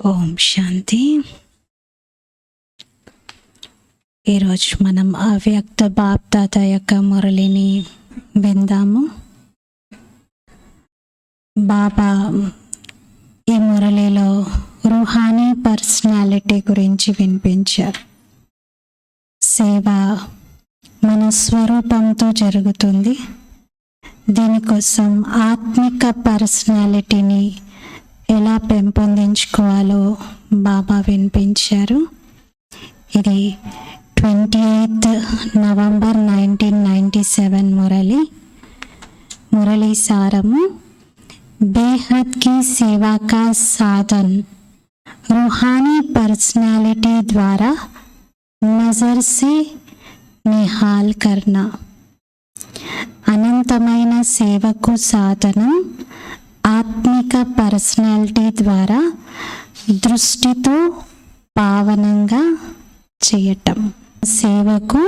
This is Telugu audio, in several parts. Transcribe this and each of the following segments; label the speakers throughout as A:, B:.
A: ఓం శాంతి. ఈరోజు మనం అవ్యక్త బాప్దాత యొక్క మురళిని విందాము. బాబా ఈ మురళిలో రూహానీ పర్సనాలిటీ గురించి వినిపించారు. సేవ మన స్వరూపంతో జరుగుతుంది. దీనికోసం ఆత్మిక పర్సనాలిటీని ఎలా పెంపొందించుకోవాలో బాబా వినిపించారు. ఇది 28 నవంబర్ 1997 మురళి సారము. बेहद की सेवा का साधन रूहानी पर्सनालिटी द्वारा नजर से निहाल करना. అనంతమైన సేవకు సాధనం ఆత్మిక పర్సనాలిటీ ద్వారా దృష్టితో పావనంగా చేయటం. సేవకు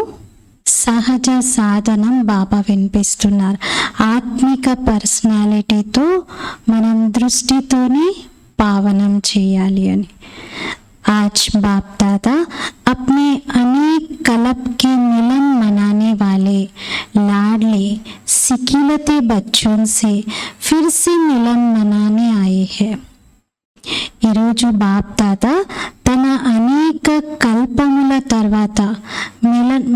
A: సహజ సాధనం బాబా వినిపిస్తున్నారు. ఆత్మిక పర్సనాలిటీతో మనం దృష్టితోనే పావనం చేయాలి అని. आज बाप दादा अपने अनेक कल्प के मिलन मनाने वाले लाडले सिकिलते बच्चों से फिर से मिलन मनाने आए हैं. ఈరోజు బాప్ దాదా తన అనేక కల్పముల తర్వాత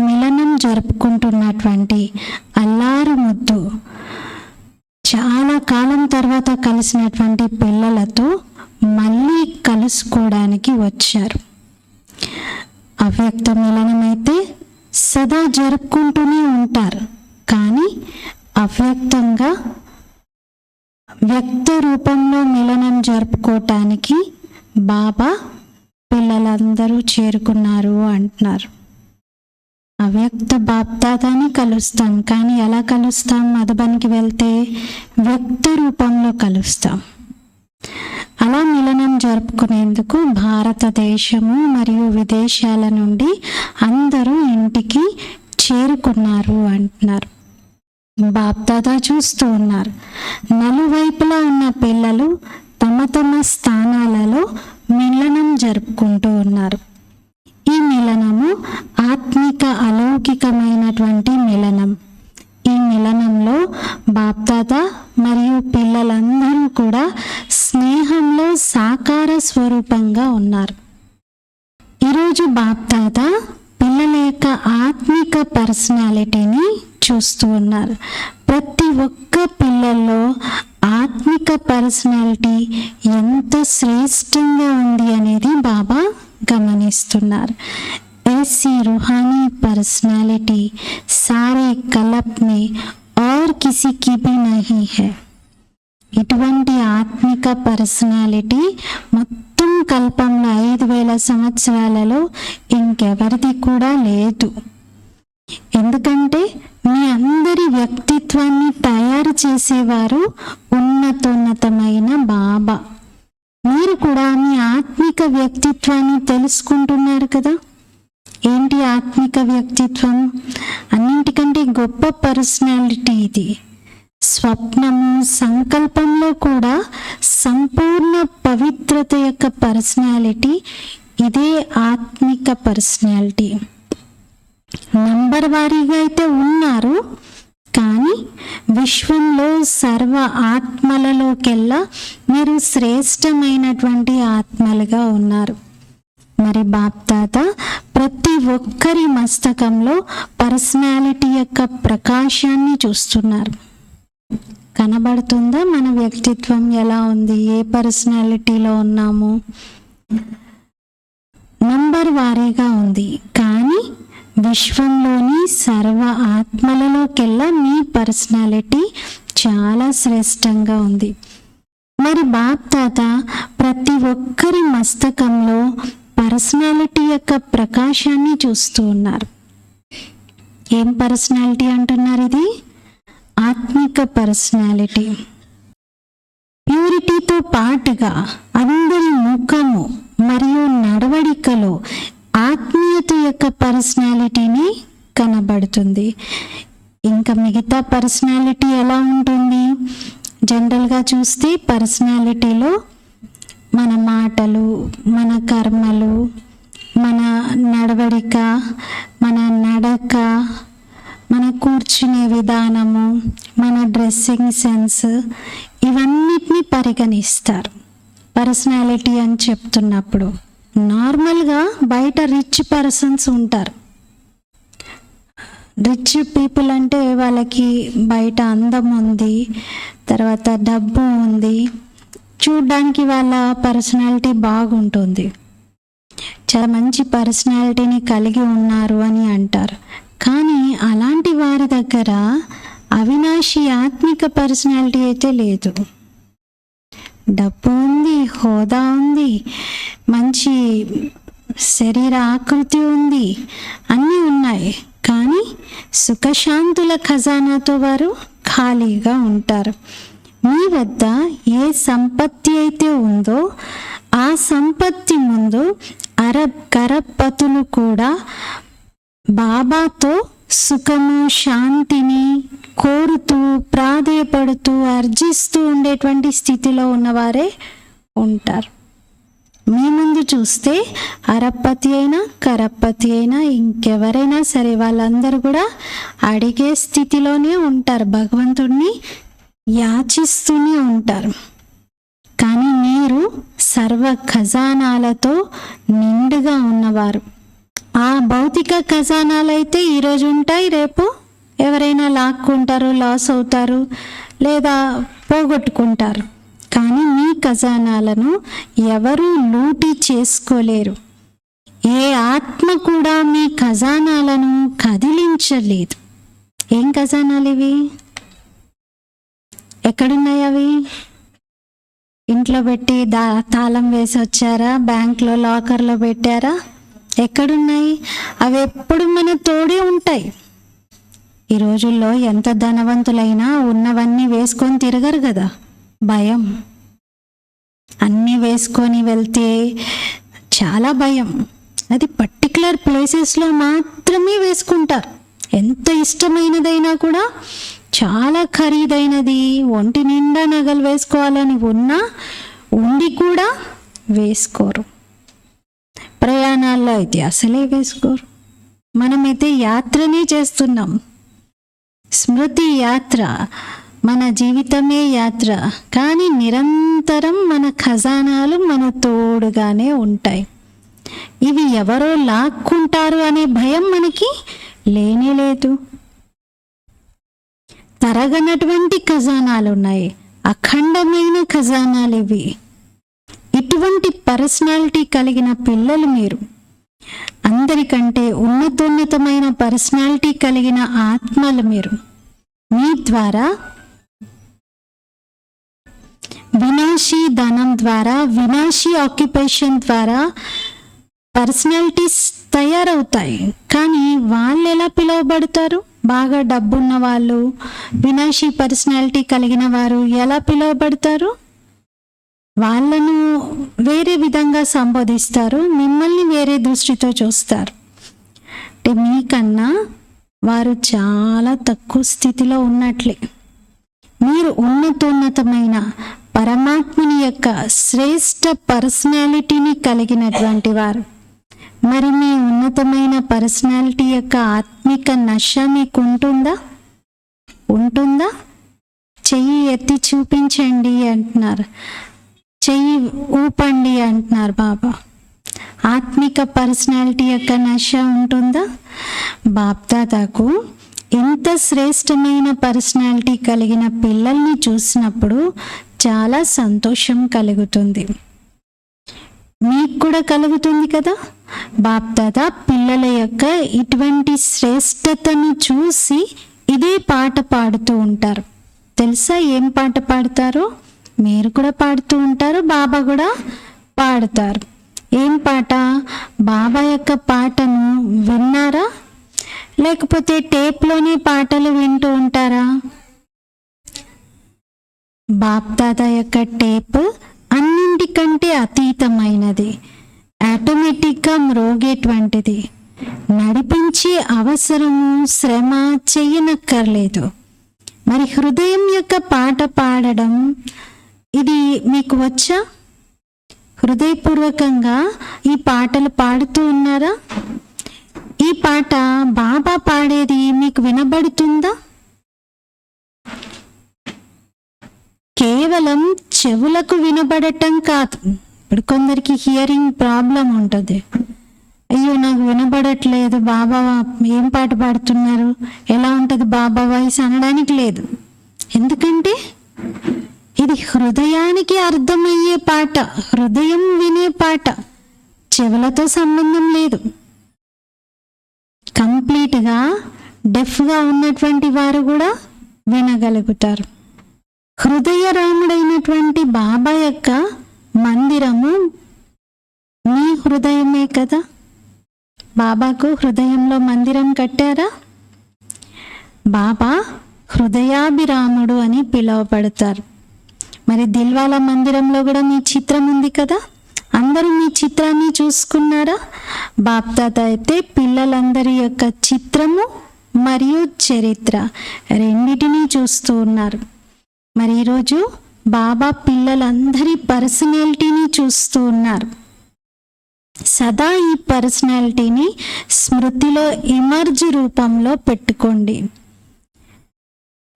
A: మిలనం జరుపుకుంటున్నటువంటి అల్లారు ముద్దు చాలా కాలం తర్వాత కలిసినటువంటి పిల్లలతో మళ్ళీ కలుసుకోవడానికి వచ్చారు. అవ్యక్త మిలనం అయితే సదా జరుపుకుంటూనే ఉంటారు, కానీ అవ్యక్తంగా వ్యక్త రూపంలో మిలనం జరుపుకోవటానికి బాబా పిల్లలందరూ చేరుకున్నారు అంటున్నారు. అవ్యక్త బాప్దాదాని కలుస్తాం, కానీ ఎలా కలుస్తాం? మధుబన్కి వెళ్తే వ్యక్త రూపంలో కలుస్తాం. అలా మిలనం జరుపుకునేందుకు భారతదేశము మరియు విదేశాల నుండి అందరూ ఇంటికి చేరుకున్నారు అంటున్నారు. బాప్దాదా చూస్తూ ఉన్నారు. నలువైపులా ఉన్న పిల్లలు తమ తమ స్థానాలలో మిలనం జరుపుకుంటూ ఉన్నారు. ఈ మిలనము ఆత్మిక అలౌకికమైనటువంటి మిలనం. ఈ మిలనంలో బాప్దాదా మరియు పిల్లలందరూ కూడా స్నేహంలో సాకార స్వరూపంగా ఉన్నారు. ఈరోజు బాప్దాదా పిల్లల యొక్క ఆత్మిక పర్సనాలిటీని చూస్తూ ఉన్నారు. ప్రతి ఒక్క పిల్లల్లో ఆత్మిక పర్సనాలిటీ ఎంత శ్రేష్టంగా ఉంది అనేది బాబా గమనిస్తున్నారు. ऐसी रूहानी पर्सनालिटी सारे कल्प में और किसी की भी नहीं है. ఇటువంటి ఆత్మిక పర్సనాలిటీ మొత్తం కల్పంలో 5000 సంవత్సరాలలో ఇంకెవరిది కూడా లేదు. ఎందుకంటే మీ అందరి వ్యక్తిత్వాన్ని తయారు చేసేవారు ఉన్నతోన్నతమైన బాబా. మీరు కూడా మీ ఆత్మిక వ్యక్తిత్వాన్ని తెలుసుకుంటున్నారు కదా. ఏంటి ఆత్మిక వ్యక్తిత్వం? అన్నింటికంటే గొప్ప పర్సనాలిటీ ఇది. స్వప్నము సంకల్పంలో కూడా సంపూర్ణ పవిత్రత యొక్క పర్సనాలిటీ ఇదే ఆత్మిక పర్సనాలిటీ. నంబర్ వారీగా అయితే ఉన్నారు, కానీ విశ్వంలో సర్వ ఆత్మలలోకెల్లా మీరు శ్రేష్టమైనటువంటి ఆత్మలుగా ఉన్నారు. మరి బాప్దాదా ప్రతి ఒక్కరి మస్తకంలో పర్సనాలిటీ యొక్క ప్రకాశాన్ని చూస్తున్నారు. కనబడుతుందా మన వ్యక్తిత్వం ఎలా ఉంది, ఏ పర్సనాలిటీలో ఉన్నాము? నంబర్ వారీగా ఉంది, కానీ విశ్వంలోని సర్వ ఆత్మలలోకెల్లా మీ పర్సనాలిటీ చాలా శ్రేష్టంగా ఉంది. మరి బాప్దాదా ప్రతి ఒక్కరి మస్తకంలో పర్సనాలిటీ యొక్క ప్రకాశాన్ని చూస్తూ ఉన్నారు. ఏం పర్సనాలిటీ అంటున్నారు? ఇది ఆత్మిక పర్సనాలిటీ. ప్యూరిటీతో పాటుగా అందరి ముఖము మరియు నడవడికలో ఆత్మీయత యొక్క పర్సనాలిటీని కనబడుతుంది. ఇంకా మిగతా పర్సనాలిటీ ఎలా ఉంటుంది? జనరల్గా చూస్తే పర్సనాలిటీలో మన మాటలు, మన కర్మలు, మన నడవడిక, మన నడక, మన కూర్చునే విధానము, మన డ్రెస్సింగ్ సెన్స్, ఇవన్నిటిని పరిగణిస్తారు పర్సనాలిటీ అని చెప్తున్నప్పుడు. నార్మల్గా బయట రిచ్ పర్సన్స్ ఉంటారు. రిచ్ పీపుల్ అంటే వాళ్ళకి బయట అందం ఉంది, తర్వాత డబ్బు ఉంది, చూడ్డానికి వాళ్ళ పర్సనాలిటీ బాగుంటుంది, చాలా మంచి పర్సనాలిటీని కలిగి ఉన్నారు అని అంటారు. కానీ అలాంటి వారి దగ్గర అవినాశి ఆత్మిక పర్సనాలిటీ అయితే లేదు. డబ్బు ఉంది, హోదా ఉంది, మంచి శరీర ఆకృతి ఉంది, అన్నీ ఉన్నాయి, కానీ సుఖశాంతుల ఖజానాతో వారు ఖాళీగా ఉంటారు. మీ వద్ద ఏ సంపత్తి అయితే ఉందో ఆ సంపత్తి ముందు అరబ్ కరపతులు కూడా బాబాతో సుఖము, శాంతిని కోరుతూ, ప్రాధేయపడుతూ, అర్జిస్తూ ఉండేటువంటి స్థితిలో ఉన్నవారే ఉంటారు. మీ ముందు చూస్తే అరప్పతి అయినా కరప్పతి అయినా ఇంకెవరైనా సరే వాళ్ళందరూ కూడా అడిగే స్థితిలోనే ఉంటారు, భగవంతుడిని యాచిస్తూనే ఉంటారు. కానీ మీరు సర్వ ఖజానాలతో నిండుగా ఉన్నవారు. ఆ భౌతిక ఖజానాలైతే ఈరోజు ఉంటాయి, రేపు ఎవరైనా లాక్కుంటారు, లాస్ అవుతారు, లేదా పోగొట్టుకుంటారు. కానీ మీ ఖజానాలను ఎవరూ లూటీ చేసుకోలేరు. ఏ ఆత్మ కూడా మీ ఖజానాలను కదిలించలేదు. ఏం ఖజానాలు ఇవి? ఎక్కడున్నాయి అవి? ఇంట్లో పెట్టి తాళం వేసి వచ్చారా? బ్యాంక్లో లాకర్లో పెట్టారా? ఎక్కడున్నాయి? అవి ఎప్పుడు మన తోడే ఉంటాయి. ఈ రోజుల్లో ఎంత ధనవంతులైనా ఉన్నవన్నీ వేసుకొని తిరగరు కదా, భయం. అన్నీ వేసుకొని వెళ్తే చాలా భయం. అది పర్టికులర్ ప్లేసెస్లో మాత్రమే వేసుకుంటారు. ఎంత ఇష్టమైనదైనా కూడా, చాలా ఖరీదైనది, ఒంటి నిండా నగలు వేసుకోవాలని ఉన్నా ఉండి కూడా వేసుకోరు. ప్రయాణాల్లో అయితే అసలే వేసుకోరు. మనమైతే యాత్రనే చేస్తున్నాం, స్మృతి యాత్ర, మన జీవితమే యాత్ర. కానీ నిరంతరం మన ఖజానాలు మన తోడుగానే ఉంటాయి. ఇవి ఎవరో లాక్కుంటారు అనే భయం మనకి లేనే లేదు. తరగనటువంటి ఖజానాలు ఉన్నాయి, అఖండమైన ఖజానాలు ఇవి. ఇటువంటి పర్సనాలిటీ కలిగిన పిల్లలు మీరు. అందరికంటే ఉన్నతోన్నతమైన పర్సనాలిటీ కలిగిన ఆత్మలు మీరు. మీ ద్వారా వినాశీ ధనం ద్వారా, వినాశీ ఆక్యుపేషన్ ద్వారా పర్సనాలిటీస్ తయారవుతాయి. కానీ వాళ్ళు ఎలా పిలువబడతారు? బాగా డబ్బున్న వాళ్ళు, వినాశీ పర్సనాలిటీ కలిగిన వారు ఎలా పిలువబడతారు? వాళ్ళను వేరే విధంగా సంబోధిస్తారు, మిమ్మల్ని వేరే దృష్టితో చూస్తారు. అంటే మీకన్నా వారు చాలా తక్కువ స్థితిలో ఉన్నట్లే. మీరు ఉన్నతోన్నతమైన పరమాత్మని యొక్క శ్రేష్ఠ పర్సనాలిటీని కలిగినటువంటి వారు. మరి మీ ఉన్నతమైన పర్సనాలిటీ యొక్క ఆత్మిక నశ మీకు ఉంటుందా? చెయ్యి ఎత్తి చూపించండి అంటున్నారు, చెయ్యి ఊపండి అంటున్నారు బాబా. ఆత్మిక పర్సనాలిటీ యొక్క నశ ఉంటుందా? బాప్దాదాకు ఇంత శ్రేష్టమైన పర్సనాలిటీ కలిగిన పిల్లల్ని చూసినప్పుడు చాలా సంతోషం కలుగుతుంది. మీకు కూడా కలుగుతుంది కదా. బాప్దాదా పిల్లల యొక్క ఇటువంటి శ్రేష్టతను చూసి ఇదే పాట పాడుతూ ఉంటారు. తెలుసా ఏం పాట పాడతారో? మీరు కూడా పాడుతూ ఉంటారు, బాబా కూడా పాడతారు. ఏం పాట? బాబా యొక్క పాటను విన్నారా? లేకపోతే టేప్లోనే పాటలు వింటూ ఉంటారా? బాప్దాదా యొక్క టేప్ అన్నింటికంటే అతీతమైనది, ఆటోమేటిక్గా మ్రోగేటువంటిది. నడిపించే అవసరము, శ్రమ చెయ్యనక్కర్లేదు. మరి హృదయం యొక్క పాట పాడడం ఇది మీకు వచ్చా? హృదయపూర్వకంగా ఈ పాటలు పాడుతూ ఉన్నారా? ఈ పాట బాబా పాడేది మీకు వినబడుతుందా? కేవలం చెవులకు వినబడటం కాదు. ఇప్పుడు కొందరికి హియరింగ్ ప్రాబ్లం ఉంటుంది. అయ్యో నాకు వినబడట్లేదు, బాబా ఏం పాట పాడుతున్నారు, ఎలా ఉంటుంది బాబా వాయిస్ అనడానికి లేదు. ఎందుకంటే ఇది హృదయానికి అర్థమయ్యే పాట, హృదయం వినే పాట, చెవులతో సంబంధం లేదు. కంప్లీట్గా డెఫ్గా ఉన్నటువంటి వారు కూడా వినగలుగుతారు. హృదయ రాముడైనటువంటి బాబా యొక్క మందిరము మీ హృదయమే కదా. బాబాకు హృదయంలో మందిరం కట్టారా? బాబా హృదయాభిరాముడు అని పిలువబడతారు. మరి దిల్వాలా మందిరంలో కూడా మీ చిత్రం ఉంది కదా. అందరూ మీ చిత్రాన్ని చూసుకున్నారా? బాప్దాద అయితే పిల్లలందరి యొక్క చిత్రము మరియు చరిత్ర రెండిటినీ చూస్తూ ఉన్నారు. మరి ఈరోజు బాబా పిల్లలందరి పర్సనాలిటీని చూస్తూ ఉన్నారు. సదా ఈ పర్సనాలిటీని స్మృతిలో ఎమర్జ్ రూపంలో పెట్టుకోండి.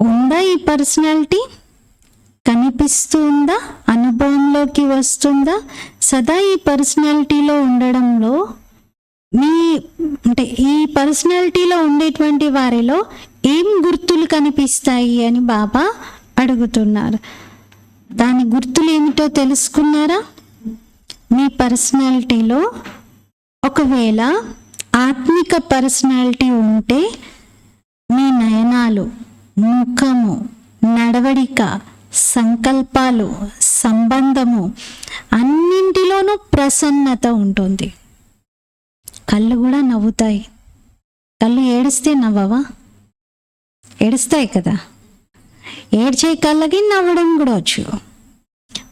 A: ఉందా ఈ పర్సనాలిటీ? కనిపిస్తూ ఉందా? అనుభవంలోకి వస్తుందా? సదా ఈ పర్సనాలిటీలో ఉండడంలో ఈ పర్సనాలిటీలో ఉండేటువంటి వారిలో ఏం గుర్తులు కనిపిస్తాయి అని బాబా అడుగుతున్నారు. దాని గుర్తులు ఏమిటో తెలుసుకున్నారా? మీ పర్సనాలిటీలో ఒకవేళ ఆత్మిక పర్సనాలిటీ ఉంటే మీ నయనాలు, ముఖము, నడవడిక, సంకల్పాలు, సంబంధము అన్నింటిలోనూ ప్రసన్నత ఉంటుంది. కళ్ళు కూడా నవ్వుతాయి. కళ్ళు ఏడిస్తే నవ్వవా? ఏడుస్తాయి కదా. ఏడ్చే కళ్ళకి నవ్వడం కూడా వచ్చు.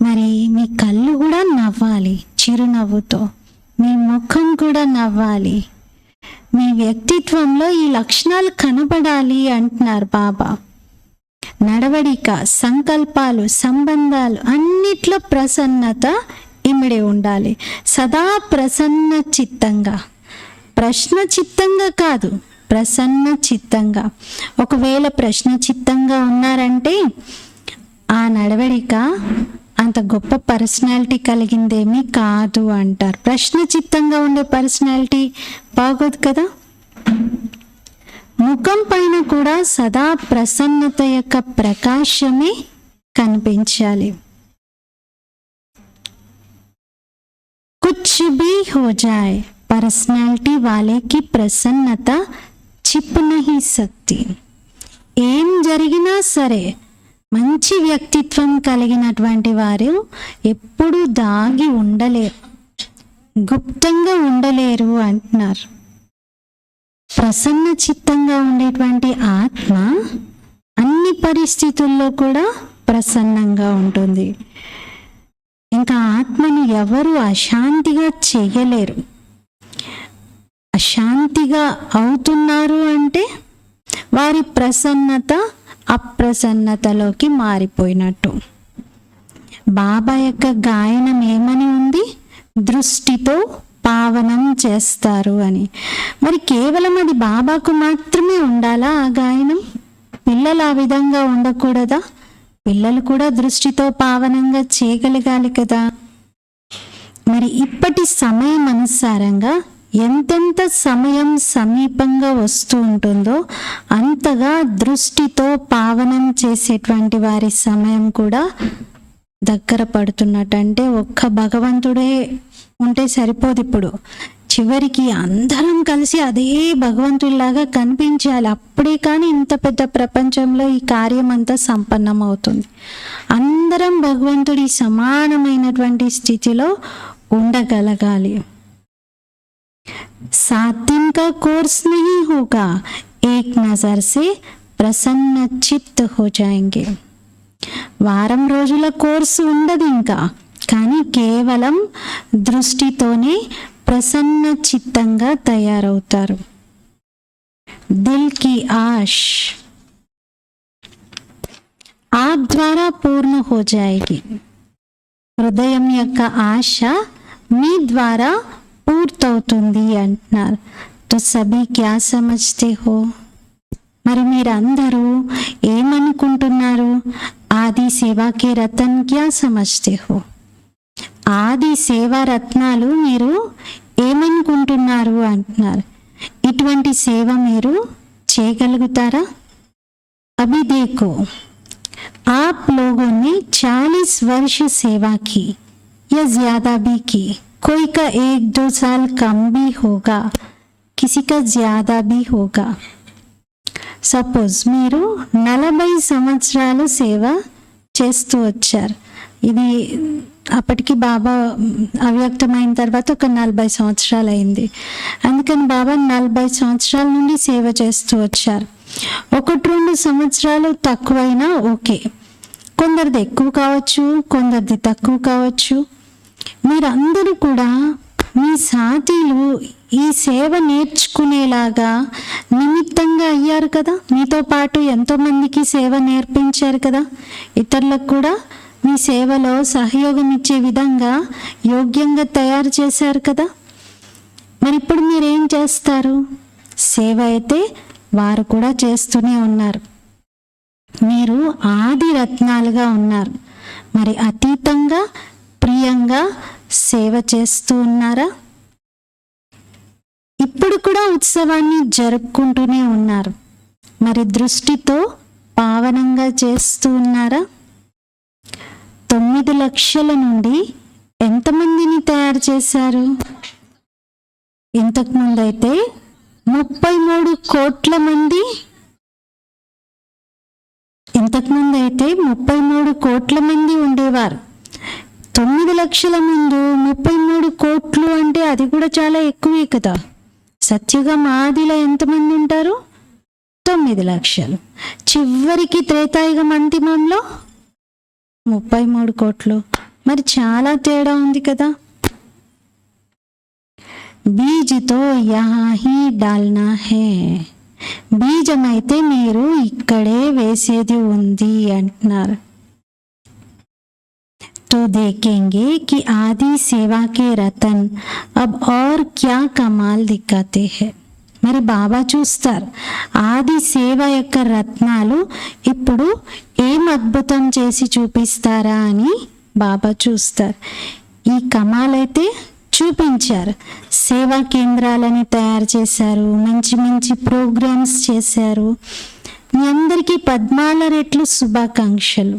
A: మరి మీ కళ్ళు కూడా నవ్వాలి చిరునవ్వుతో, మీ ముఖం కూడా నవ్వాలి, మీ వ్యక్తిత్వంలో ఈ లక్షణాలు కనబడాలి అంటున్నారు బాబా. నడవడిక, సంకల్పాలు, సంబంధాలు అన్నిట్లో ప్రసన్నత ఇమిడి ఉండాలి. సదా ప్రసన్న చిత్తంగా, ప్రశ్న చిత్తంగా కాదు, ప్రసన్న చిత్తంగా. ఒకవేళ ప్రశ్న చిత్తంగా ఉన్నారంటే ఆ నడవడిక అంత గొప్ప పర్సనాలిటీ కలిగిందేమీ కాదు అంటారు. ప్రశ్న చిత్తంగా ఉండే పర్సనాలిటీ బాగోదు కదా. ముఖం పైన కూడా సదా ప్రసన్నత యొక్క ప్రకాశమే కనిపించాలి. కుచ్ భీ హో జాయ్, పర్సనాలిటీ వాలే కి ప్రసన్నత చిప్ నహీ సక్తి. ఏం జరిగినా సరే మంచి వ్యక్తిత్వం కలిగినటువంటి వారు ఎప్పుడు దాగి ఉండలేరు, గుప్తంగా ఉండలేరు అంటున్నారు. ప్రసన్న చిత్తంగా ఉండేటువంటి ఆత్మ అన్ని పరిస్థితుల్లో కూడా ప్రసన్నంగా ఉంటుంది. ఇంకా ఆత్మను ఎవరు అశాంతిగా చేయలేరు. అశాంతిగా అవుతున్నారు అంటే వారి ప్రసన్నత అప్రసన్నతలోకి మారిపోయినట్టు. బాబా యొక్క గాయనం ఏమని ఉంది? దృష్టితో పావనం చేస్తారు అని. మరి కేవలం అది బాబాకు మాత్రమే ఉండాలా ఆ గాయనం? పిల్లలు ఆ విధంగా ఉండకూడదా? పిల్లలు కూడా దృష్టితో పావనంగా చేయగలగాలి కదా. మరి ఇప్పటి సమయం అనుసారంగా ఎంతెంత సమయం సమీపంగా వస్తూ ఉంటుందో అంతగా దృష్టితో పావనం చేసేటువంటి వారి సమయం కూడా దగ్గర పడుతున్నట్టు. అంటే ఒక్క భగవంతుడే ఉంటే సరిపోదు. ఇప్పుడు చివరికి అందరం కలిసి అదే భగవంతుడిలాగా కనిపించాలి. అప్పుడే కానీ ఇంత పెద్ద ప్రపంచంలో ఈ కార్యం అంతా సంపన్నం అవుతుంది. అందరం భగవంతుడి సమానమైనటువంటి స్థితిలో ఉండగలగాలి. 7 दिन का कोर्स नहीं होगा, एक नजर से ప్రసన్న చిత్ హో జాయేంగే. వారం రోజుల కోర్సు ఉండదు ఇంకా, కానీ కేవలం దృష్టితోనే ప్రసన్న చిత్తంగా తయారవుతారు. దిల్ కి ఆశ్ आप द्वारा पूर्ण हो जाएगी. హృదయం యొక్క ఆశ మీ ద్వారా పూర్తవుతుంది అంటున్నారు. తో సభీ క్యా సమజ్తే హో? మరి మీరందరూ ఏమనుకుంటున్నారు? ఆది సేవాకే రతన్ క్యా సమజ్తే హో? ఆది సేవా రత్నాలు మీరు ఏమనుకుంటున్నారు అంటున్నారు. ఇటువంటి సేవ మీరు చేయగలుగుతారా? అభి దేఖో, आप लोगों ने 40 वर्ष सेवा की या ज्यादा भी की, कोई का 1-2 साल कम भी होगा, किसी का ज्यादा भी होगा. సపోజ్ మీరు 40 సంవత్సరాలు సేవ చేస్తూ వచ్చారు. ఇది అప్పటికి బాబా అవ్యక్తమైన తర్వాత ఒక 40 సంవత్సరాలు అయింది. అందుకని బాబా 40 సంవత్సరాల నుండి సేవ చేస్తూ వచ్చారు. 1-2 సంవత్సరాలు తక్కువైనా ఓకే, కొందరిది ఎక్కువ కావచ్చు, కొందరిది తక్కువ కావచ్చు. మీరందరూ కూడా మీ సాథీలు ఈ సేవ నేర్చుకునేలాగా నిమిత్తంగా అయ్యారు కదా. మీతో పాటు ఎంతోమందికి సేవ నేర్పించారు కదా. ఇతరులకు కూడా మీ సేవలో సహయోగం ఇచ్చే విధంగా యోగ్యంగా తయారు చేశారు కదా. మరి ఇప్పుడు మీరేం చేస్తారు? సేవ అయితే వారు కూడా చేస్తూనే ఉన్నారు. మీరు ఆది రత్నాలుగా ఉన్నారు. మరి అతీతంగా ప్రియంగా సేవ చేస్తూ ఉన్నారా? ఇప్పుడు కూడా ఉత్సవాన్ని జరుపుకుంటూనే ఉన్నారు. మరి దృష్టితో పావనంగా చేస్తూ ఉన్నారా? 9 లక్షల నుండి ఎంతమందిని తయారు చేశారు? ఇంతకుముందు అయితే 33 కోట్ల మంది, ఇంతకుముందు అయితే 33 కోట్ల మంది ఉండేవారు. 9 లక్షల ముందు 33 కోట్లు అంటే అది కూడా చాలా ఎక్కువే కదా. సత్యుగం ఆదిలో ఎంతమంది ఉంటారు? 9 లక్షలు. చివరికి త్రేతాయుగం అంతిమంలో 33 కోట్లు. మరి చాలా తేడా ఉంది కదా. బీజ్తో యహా హీ డాల్నా హే, బీజమైతే మీరు ఇక్కడే వేసేది ఉంది అంటున్నారు. तो देखेंगे कि आदि सेवा के रतन अब और क्या कमाल दिखाते हैं. మరి బాబా చూస్తారు ఆది సేవ యొక్క రత్నాలు ఇప్పుడు ఏం అద్భుతం చేసి చూపిస్తారా అని బాబా చూస్తారు. ఈ కమాలైతే చూపించారు. సేవా కేంద్రాలని తయారు చేశారు, మంచి మంచి ప్రోగ్రామ్స్ చేశారు. మీ అందరికీ 14 రెట్లు శుభాకాంక్షలు.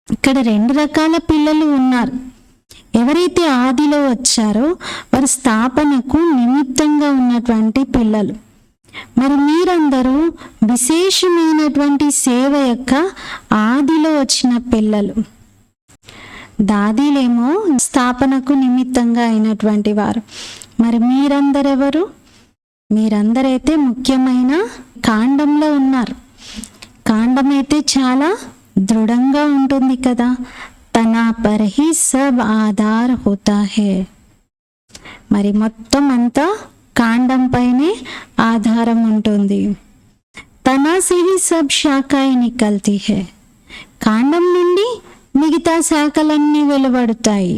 A: ఇక్కడ 2 రకాల పిల్లలు ఉన్నారు. ఎవరైతే ఆదిలో వచ్చారో వారి స్థాపనకు నిమిత్తంగా ఉన్నటువంటి పిల్లలు. మరి మీరందరూ విశేషమైనటువంటి సేవ యొక్క ఆదిలో వచ్చిన పిల్లలు. దాదీలేమో స్థాపనకు నిమిత్తంగా అయినటువంటి వారు. మరి మీరందరెవరు? మీరందరైతే ముఖ్యమైన కాండంలో ఉన్నారు. కాండం అయితే చాలా దృఢంగా ఉంటుంది కదా. తనా పర్ హీ సబ్ ఆధార్ హోతా హే. మరి మొత్తం అంతా కాండం పైనే ఆధారం ఉంటుంది. తనా సే హీ సబ్ శాఖాయి నికల్తీ హే. కాండం నుండి మిగతా శాఖలన్నీ వెలువడతాయి.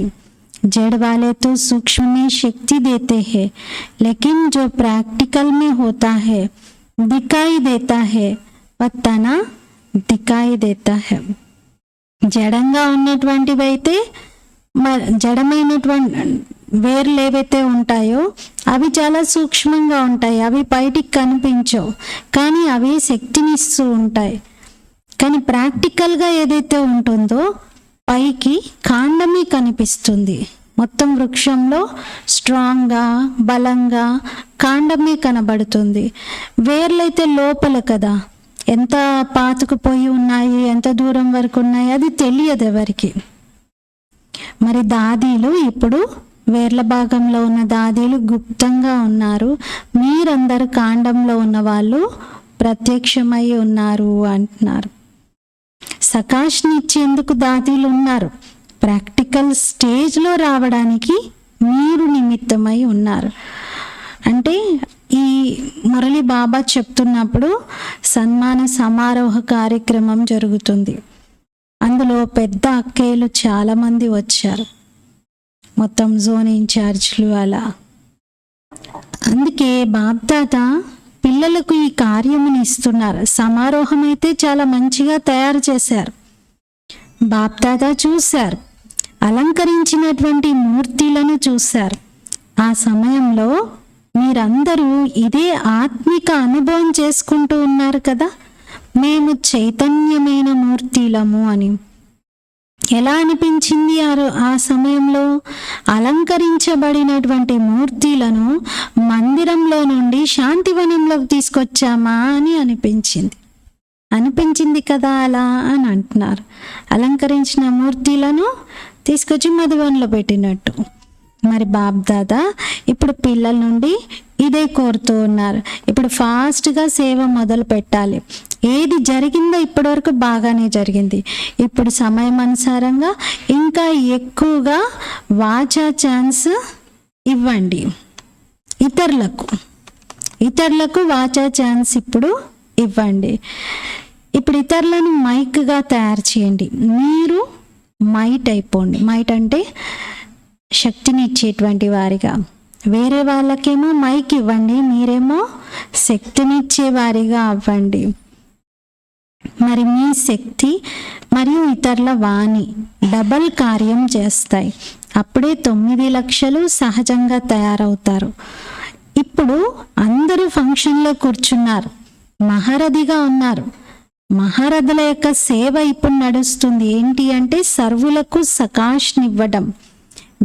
A: जड़ वाले तो सूक्ष्म में शक्ति देते हैं, लेकिन जो प्रैक्टिकल में होता है दिखाई देता है वह तना दिखाई देता है. జడంగా ఉన్నటువంటివి అయితే జడమైనటువంటి వేర్లు ఏవైతే ఉంటాయో అవి చాలా సూక్ష్మంగా ఉంటాయి. అవి బయటికి కనిపించవు, కానీ అవి శక్తినిస్తూ ఉంటాయి. కానీ ప్రాక్టికల్గా ఏదైతే ఉంటుందో పైకి కాండమే కనిపిస్తుంది. మొత్తం వృక్షంలో స్ట్రాంగ్గా బలంగా కాండమే కనబడుతుంది. వేర్లైతే లోపల కదా, ఎంత పాతుకుపోయి ఉన్నాయి, ఎంత దూరం వరకు ఉన్నాయి అది తెలియదు ఎవరికి. మరి దాదీలు ఇప్పుడు వేర్ల భాగంలో ఉన్న దాదీలు గుప్తంగా ఉన్నారు. మీరందరు కాండంలో ఉన్న వాళ్ళు ప్రత్యక్షమై ఉన్నారు అంటున్నారు. సకాష్ని ఇచ్చేందుకు దాదీలు ఉన్నారు. ప్రాక్టికల్ స్టేజ్లో రావడానికి మీరు నిమిత్తమై ఉన్నారు. అంటే ఈ మురళి బాబా చెప్తున్నప్పుడు సన్మాన సమారోహ కార్యక్రమం జరుగుతుంది. అందులో పెద్ద అక్కయ్యలు చాలామంది వచ్చారు, మొత్తం జోన్ ఇన్ఛార్జ్లు అలా. అందుకే బాప్దాద పిల్లలకు ఈ కార్యముని ఇస్తున్నారు. సమారోహం అయితే చాలా మంచిగా తయారు చేశారు. బాప్దాద చూశారు, అలంకరించినటువంటి మూర్తులను చూశారు. ఆ సమయంలో మీరందరూ ఇదే ఆత్మిక అనుభవం చేసుకుంటూ ఉన్నారు కదా, మేము చైతన్యమైన మూర్తిలము అని. ఎలా అనిపించింది ఆ సమయంలో? అలంకరించబడినటువంటి మూర్తులను మందిరంలో నుండి శాంతివనంలోకి తీసుకొచ్చామా అని అనిపించింది కదా అలా అని అంటున్నారు. అలంకరించిన మూర్తులను తీసుకొచ్చి మధువనంలో పెట్టినట్టు. మరి బాప్దాదా ఇప్పుడు పిల్లల నుండి ఇదే కోరుతూ ఉన్నారు. ఇప్పుడు ఫాస్ట్గా సేవ మొదలు పెట్టాలి. ఏది జరిగిందో ఇప్పటివరకు బాగానే జరిగింది. ఇప్పుడు సమయం అనుసారంగా ఇంకా ఎక్కువగా వాచా ఛాన్స్ ఇవ్వండి. ఇతరులకు వాచా ఛాన్స్ ఇప్పుడు ఇవ్వండి. ఇప్పుడు ఇతరులను మైక్గా తయారు చేయండి. మీరు మైట్ అయిపోండి. మైట్ అంటే శక్తిని ఇచ్చేటువంటి వారిగా. వేరే వాళ్ళకేమో మైక్ ఇవ్వండి, మీరేమో శక్తినిచ్చే వారిగా అవ్వండి. మరి మీ శక్తి మరియు ఇతరుల వాణి డబల్ కార్యం చేస్తాయి. అప్పుడే 9 లక్షలు సహజంగా తయారవుతారు. ఇప్పుడు అందరూ ఫంక్షన్లో కూర్చున్నారు, మహారథిగా ఉన్నారు. మహారథుల యొక్క సేవ ఇప్పుడు నడుస్తుంది. ఏంటి అంటే సర్వులకు సకాష్నివ్వడం,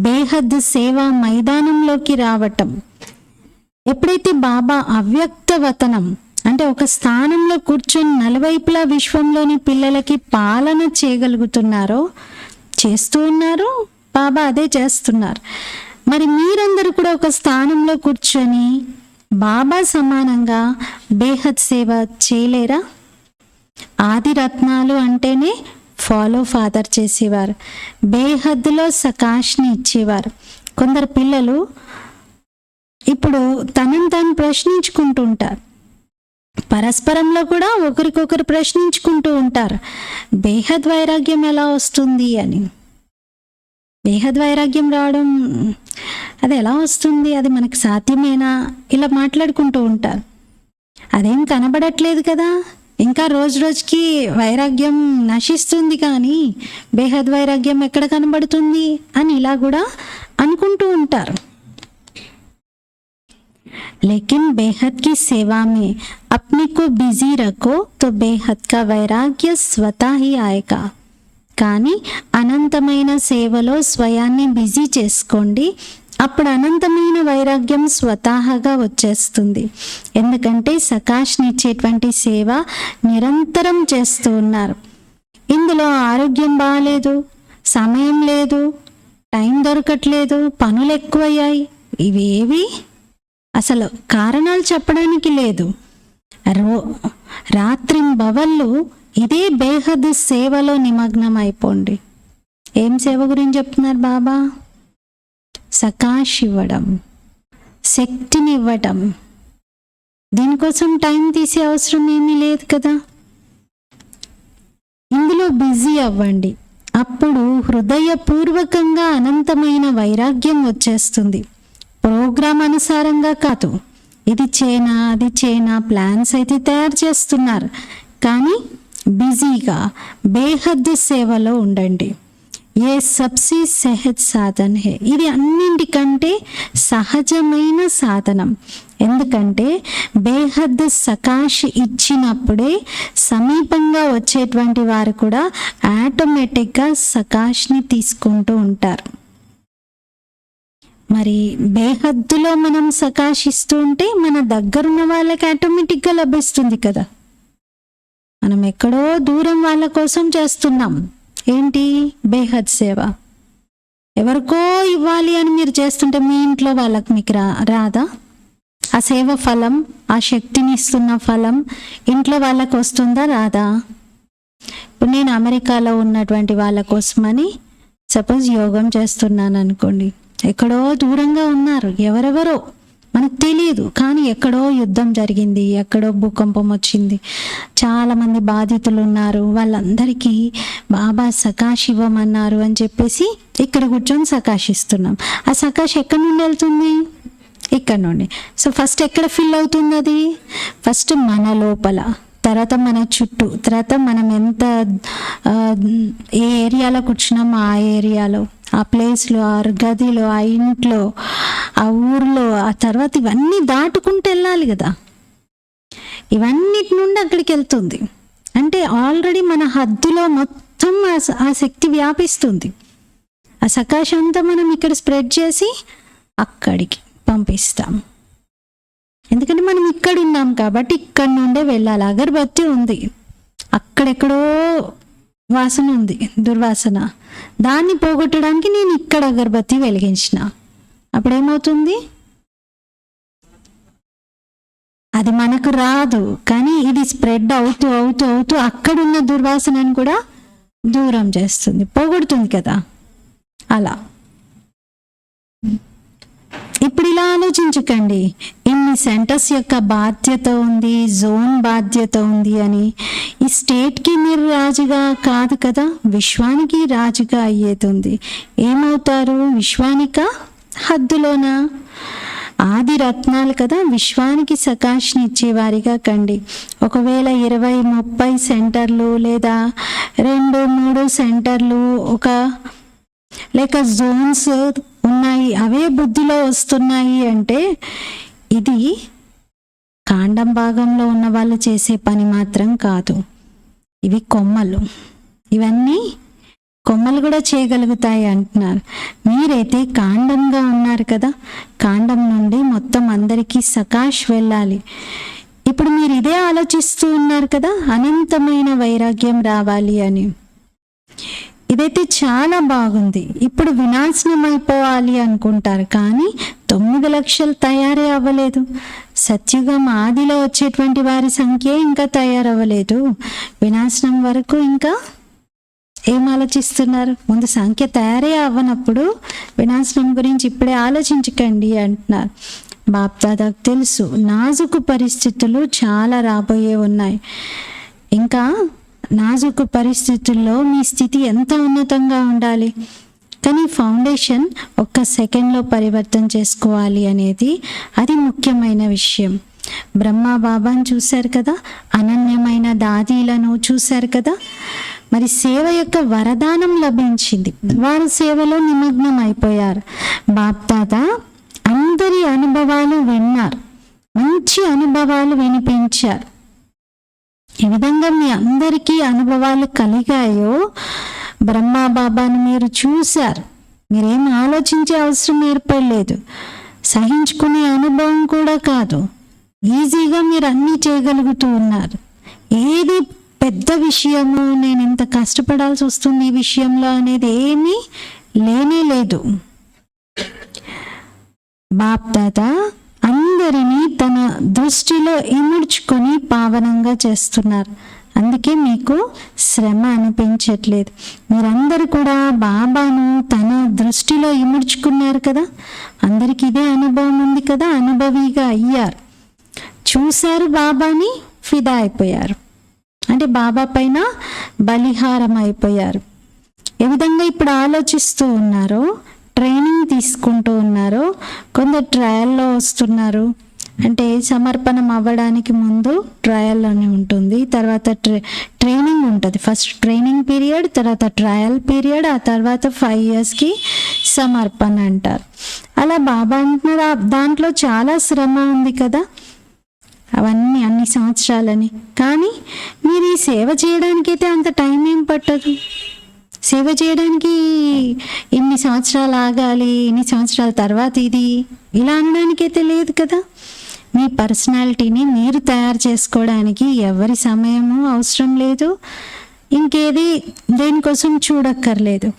A: బేహద్ సేవ మైదానంలోకి రావటం. ఎప్పుడైతే బాబా అవ్యక్తవతనం అంటే ఒక స్థానంలో కూర్చొని నలువైపులా విశ్వంలోని పిల్లలకి పాలన చేయగలుగుతున్నారో, చేస్తూ ఉన్నారు, బాబా అదే చేస్తున్నారు. మరి మీరందరూ కూడా ఒక స్థానంలో కూర్చొని బాబా సమానంగా బేహద్ సేవ చేయలేరా? ఆది రత్నాలు అంటేనే ఫాలో ఫాదర్ చేసేవారు, బేహద్దులో సకాష్ని ఇచ్చేవారు. కొందరు పిల్లలు ఇప్పుడు తనను తాను ప్రశ్నించుకుంటూ ఉంటారు, పరస్పరంలో కూడా ఒకరికొకరు ప్రశ్నించుకుంటూ ఉంటారు, బేహద్ వైరాగ్యం ఎలా వస్తుంది అని. బేహద్ వైరాగ్యం రావడం అది ఎలా వస్తుంది, అది మనకు సాధ్యమేనా, ఇలా మాట్లాడుకుంటూ ఉంటారు. అదేం కనబడట్లేదు కదా, ఇంకా రోజు రోజుకి వైరాగ్యం నశిస్తుంది, కానీ బేహద్ వైరాగ్యం ఎక్కడ కనబడుతుంది అని ఇలా కూడా అనుకుంటూ ఉంటారు. लेकिन बेहद की सेवा में अपने को बिजी रखो तो बेहद का वैराग्य स्वतः ही आएगा. కానీ అనంతమైన సేవలో స్వయాన్ని బిజీ చేసుకోండి, అప్పుడు అనంతమైన వైరాగ్యం స్వతహాగా వచ్చేస్తుంది. ఎందుకంటే సకాష్నిచ్చేటువంటి సేవ నిరంతరం చేస్తూ ఉన్నారు. ఇందులో ఆరోగ్యం బాగాలేదు, సమయం లేదు, టైం దొరకట్లేదు, పనులు ఎక్కువయ్యాయి, ఇవేవి అసలు కారణాలు చెప్పడానికి లేదు. రాత్రింబవళ్ళు ఇదే బేహద్ సేవలో నిమగ్నం అయిపోండి. ఏం సేవ గురించి చెప్తున్నారు బాబా? సకాష్ ఇవ్వడం, శక్తిని ఇవ్వడం. దీనికోసం టైం తీసే అవసరం ఏమీ లేదు కదా. ఇందులో బిజీ అవ్వండి, అప్పుడు హృదయపూర్వకంగా అనంతమైన వైరాగ్యం వచ్చేస్తుంది. ప్రోగ్రాం అనుసారంగా కాదు, ఇది చేయనా అది చేయనా ప్లాన్స్ అయితే తయారు చేస్తున్నారు, కానీ బిజీగా బేహద్ సేవలో ఉండండి. ఏ సబ్సీ సహజ్ సాధన హే, ఇది అన్నింటికంటే సహజమైన సాధనం. ఎందుకంటే బేహద్ సకాష్ ఇచ్చినప్పుడే సమీపంగా వచ్చేటువంటి వారు కూడా ఆటోమేటిక్గా సకాష్ని తీసుకుంటూ ఉంటారు. మరి బేహద్దులో మనం సకాశిస్తూ ఉంటే మన దగ్గరున్న వాళ్ళకి ఆటోమేటిక్గా లభిస్తుంది కదా. మనం ఎక్కడో దూరం వాళ్ళ కోసం చేస్తున్నాం. ఏంటి? బేహద్ సేవ. ఎవరికో ఇవ్వాలి అని మీరు చేస్తుంటే మీ ఇంట్లో వాళ్ళకి మీకు రాదా? ఆ సేవ ఫలం, ఆ శక్తిని ఇస్తున్న ఫలం ఇంట్లో వాళ్ళకి వస్తుందా రాదా? ఇప్పుడు నేను అమెరికాలో ఉన్నటువంటి వాళ్ళ కోసమని సపోజ్ యోగం చేస్తున్నాను అనుకోండి, ఎక్కడో దూరంగా ఉన్నారు, ఎవరెవరో మనకు తెలియదు, కానీ ఎక్కడో యుద్ధం జరిగింది, ఎక్కడో భూకంపం వచ్చింది, చాలామంది బాధితులు ఉన్నారు, వాళ్ళందరికీ బాబా సకాష్ ఇవ్వమన్నారు అని చెప్పేసి ఇక్కడ కూర్చొని సకాష్ ఇస్తున్నాం. ఆ సకాష్ ఎక్కడి నుండి వెళ్తుంది? ఇక్కడ నుండి. సో ఫస్ట్ ఎక్కడ ఫిల్ అవుతుంది అది? ఫస్ట్ మన లోపల, తర్వాత మన చుట్టూ, తర్వాత మనం ఎంత ఏ ఏరియాలో కూర్చున్నామో ఆ ఏరియాలో, ఆ ప్లేస్లో, ఆ గదిలో, ఆ ఇంట్లో, ఆ ఊర్లో, ఆ తర్వాత ఇవన్నీ దాటుకుంటూ వెళ్ళాలి కదా. ఇవన్నిటి నుండి అక్కడికి వెళ్తుంది అంటే ఆల్రెడీ మన హద్దులో మొత్తం ఆ శక్తి వ్యాపిస్తుంది. ఆ సకాశం అంతా మనం ఇక్కడ స్ప్రెడ్ చేసి అక్కడికి పంపిస్తాం. ఎందుకంటే మనం ఇక్కడ ఉన్నాం కాబట్టి ఇక్కడ నుండే వెళ్ళాలి. అగరబత్తి ఉంది, అక్కడెక్కడో వాసన ఉంది, దుర్వాసన, దాన్ని పోగొట్టడానికి నేను ఇక్కడ అగరబత్తి వెలిగించిన. అప్పుడేమవుతుంది? అది మనకు రాదు, కానీ ఇది స్ప్రెడ్ అవుతూ అవుతూ అవుతూ అక్కడున్న దుర్వాసనను కూడా దూరం చేస్తుంది, పోగొడుతుంది కదా. అలా ఇప్పుడు ఇలా ఆలోచించకండి, ఇన్ని సెంటర్స్ యొక్క బాధ్యత ఉంది, జోన్ బాధ్యత ఉంది అని. ఈ స్టేట్కి మీరు రాజుగా కాదు కదా, విశ్వానికి రాజుగా అయ్యేది. ఏమవుతారు? విశ్వానిక హద్దులోన ఆది రత్నాలు కదా, విశ్వానికి సకాష్ని ఇచ్చేవారిగా కండి. ఒకవేళ 20-30 సెంటర్లు లేదా 2-3 సెంటర్లు లేక జోన్స్ ఉన్నాయి, అవే బుద్ధిలో వస్తున్నాయి అంటే ఇది కాండం భాగంలో ఉన్న వాళ్ళు చేసే పని మాత్రం కాదు. ఇవి కొమ్మలు, ఇవన్నీ కొమ్మలు కూడా చేయగలుగుతాయి అంటున్నారు. మీరైతే కాండంగా ఉన్నారు కదా, కాండం నుండి మొత్తం అందరికీ సకాష్ వెళ్ళాలి. ఇప్పుడు మీరు ఇదే ఆలోచిస్తూ ఉన్నారు కదా, అనంతమైన వైరాగ్యం రావాలి అని. ఇదైతే చాలా బాగుంది. ఇప్పుడు వినాశనం అయిపోవాలి అనుకుంటారు, కానీ 9 లక్షలు తయారే అవ్వలేదు. సత్యుగం ఆదిలో వచ్చేటువంటి వారి సంఖ్య ఇంకా తయారవ్వలేదు. వినాశనం వరకు ఇంకా ఏం ఆలోచిస్తున్నారు? ముందు సంఖ్య తయారే అవ్వనప్పుడు వినాశనం గురించి ఇప్పుడే ఆలోచించకండి అంటున్నారు. బాప్దాదాకు తెలుసు నాజుకు పరిస్థితులు చాలా రాబోయే ఉన్నాయి. ఇంకా నాజుకు పరిస్థితుల్లో మీ స్థితి ఎంత ఉన్నతంగా ఉండాలి, కానీ ఫౌండేషన్ ఒక్క సెకండ్లో పరివర్తన చేసుకోవాలి అనేది అది ముఖ్యమైన విషయం. బ్రహ్మ బాబాను చూశారు కదా, అనన్యమైన దాదీలను చూశారు కదా. మరి సేవ యొక్క వరదానం లభించింది, వారు సేవలో నిమగ్నం అయిపోయారు. బాప్దాదా అందరి అనుభవాలు విన్నారు, మంచి అనుభవాలు వినిపించారు. ఈ విధంగా మీ అందరికీ అనుభవాలు కలిగాయో, బ్రహ్మా బాబాను మీరు చూశారు, మీరేం ఆలోచించే అవసరం ఏర్పడలేదు, సహించుకునే అనుభవం కూడా కాదు, ఈజీగా మీరు అన్నీ చేయగలుగుతూ ఉన్నారు. ఏది పెద్ద విషయము, నేను ఇంత కష్టపడాల్సి వస్తుంది ఈ విషయంలో అనేది ఏమీ లేనే లేదు. బాప్దాదా అందరినీ తన దృష్టిలో ఇముడ్చుకొని పావనంగా చేస్తున్నారు. అందుకే మీకు శ్రమ అనిపించట్లేదు. మీరందరూ కూడా బాబాను తన దృష్టిలో ఇముడ్చుకున్నారు కదా, అందరికి ఇదే అనుభవం ఉంది కదా, అనుభవిగా అయ్యారు, చూశారు బాబాని, ఫిదా అయిపోయారు. అంటే బాబా పైన బలిహారం అయిపోయారు. ఏ విధంగా ఇప్పుడు ఆలోచిస్తూ ఉన్నారో, ట్రైనింగ్ తీసుకుంటూ ఉన్నారు. కొందరు ట్రయల్లో వస్తున్నారు, అంటే సమర్పణం అవ్వడానికి ముందు ట్రయల్లోనే ఉంటుంది, తర్వాత ట్రైనింగ్ ఉంటుంది. ఫస్ట్ ట్రైనింగ్ పీరియడ్, తర్వాత ట్రయల్ పీరియడ్, ఆ తర్వాత 5 yearsకి సమర్పణ అంటారు. అలా బాబా అంటున్నారు దాంట్లో చాలా శ్రమ ఉంది కదా, అవన్నీ అన్ని సంవత్సరాలని. కానీ మీరు ఈ సేవ చేయడానికైతే అంత టైం ఏం పట్టదు. సేవ చేయడానికి ఇన్ని సంవత్సరాలు ఆగాలి, ఇన్ని సంవత్సరాల తర్వాత ఇది ఇలా అనడానికైతే లేదు కదా. మీ పర్సనాలిటీని మీరు తయారు చేసుకోవడానికి ఎవరి సమయము అవసరం లేదు, ఇంకేది దేనికోసం చూడక్కర్లేదు.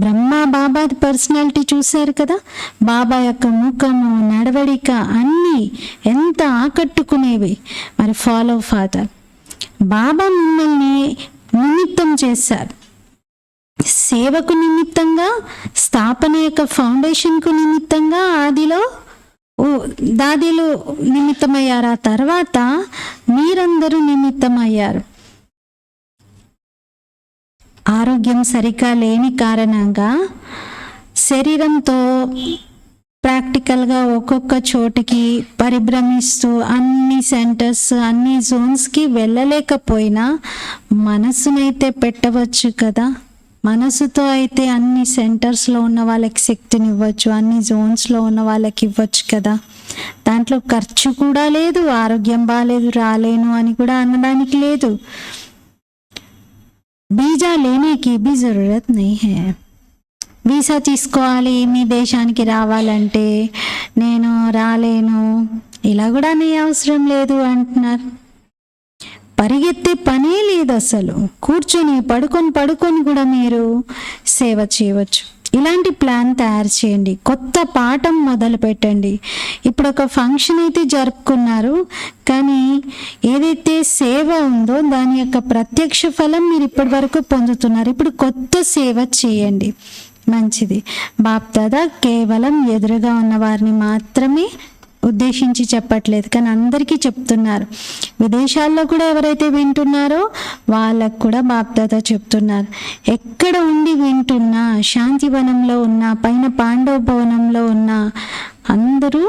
A: బ్రహ్మ బాబాది పర్సనాలిటీ చూశారు కదా, బాబా యొక్క ముఖము, నడవడిక అన్నీ ఎంత ఆకట్టుకునేవి. మరి ఫాలో ఫాదర్ బాబా మిమ్మల్ని నిమిత్తం చేశారు, సేవకు నిమిత్తంగా, స్థాపన యొక్క ఫౌండేషన్కు నిమిత్తంగా ఆదిలో ఓ దాదీలు నిమిత్తమయ్యారు, ఆ తర్వాత మీరందరూ నిమిత్తమయ్యారు. ఆరోగ్యం సరిగా లేని కారణంగా శరీరంతో ప్రాక్టికల్గా ఒక్కొక్క చోటికి పరిభ్రమిస్తూ అన్ని సెంటర్స్ అన్ని జోన్స్కి వెళ్ళలేకపోయినా మనసునైతే పెట్టవచ్చు కదా. మనసుతో అయితే అన్ని సెంటర్స్లో ఉన్న వాళ్ళకి శక్తిని ఇవ్వచ్చు, అన్ని జోన్స్లో ఉన్న వాళ్ళకి ఇవ్వచ్చు కదా. దాంట్లో ఖర్చు కూడా లేదు, ఆరోగ్యం బాగాలేదు రాలేను అని కూడా అనడానికి లేదు. వీసా లేనేకి భీ జరూరత్ నహీ హై. వీసా తీసుకోవాలి మీ దేశానికి రావాలంటే నేను రాలేను ఇలా కూడా నీ అవసరం లేదు అంటున్నారు. పరిగెత్తే పనే లేదు అసలు. కూర్చొని పడుకొని కూడా మీరు సేవ చేయవచ్చు. ఇలాంటి ప్లాన్ తయారు చేయండి. కొత్త పాఠం మొదలు పెట్టండి. ఇప్పుడు ఒక ఫంక్షన్ అయితే జరుపుకున్నారు, కానీ ఏదైతే సేవ ఉందో దాని యొక్క ప్రత్యక్ష ఫలం మీరు ఇప్పటి వరకు పొందుతున్నారు. ఇప్పుడు కొత్త సేవ చేయండి, మంచిది. బాప్ దాదా కేవలం ఎదురుగా ఉన్న వారిని మాత్రమే ఉద్దేశించి చెప్పట్లేదు, కానీ అందరికీ చెప్తున్నారు. విదేశాల్లో కూడా ఎవరైతే వింటున్నారో వాళ్ళకు కూడా బాప్దాదా చెప్తున్నారు. ఎక్కడ ఉండి వింటున్నా, శాంతివనంలో ఉన్నా, పైన పాండవ భవనంలో ఉన్నా, అందరూ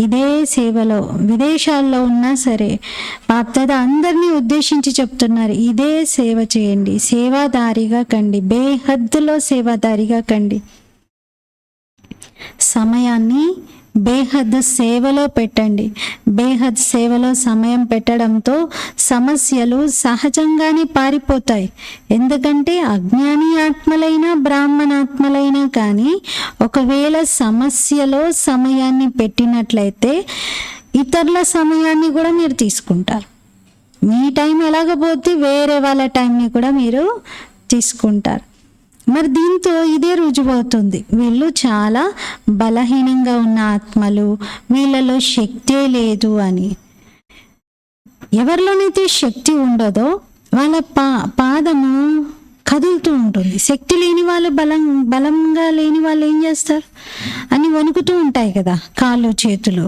A: ఇదే సేవలో, విదేశాల్లో ఉన్నా సరే బాప్దాదా అందరినీ ఉద్దేశించి చెప్తున్నారు, ఇదే సేవ చేయండి, సేవాదారిగా కండి, బేహద్దులో సేవాదారిగా కండి. సమయాన్ని బేహద్ సేవలో పెట్టండి. బేహద్ సేవలో సమయం పెట్టడంతో సమస్యలు సహజంగానే పారిపోతాయి. ఎందుకంటే అజ్ఞాని ఆత్మలైనా బ్రాహ్మణాత్మలైనా కానీ ఒకవేళ సమస్యలో సమయాన్ని పెట్టినట్లయితే ఇతరుల సమయాన్ని కూడా మీరు తీసుకుంటారు. మీ టైం ఎలాగపోతే వేరే వాళ్ళ టైంని కూడా మీరు తీసుకుంటారు. మరి దీంతో ఇదే రుజువవుతుంది, వీళ్ళు చాలా బలహీనంగా ఉన్న ఆత్మలు, వీళ్ళలో శక్తే లేదు అని. ఎవరిలోనైతే శక్తి ఉండదో వాళ్ళ పాదము కదులుతూ ఉంటుంది. శక్తి లేని వాళ్ళు, బలంగా లేని వాళ్ళు ఏం చేస్తారు అని వణుకుతూ ఉంటాయి కదా కాళ్ళు చేతులు.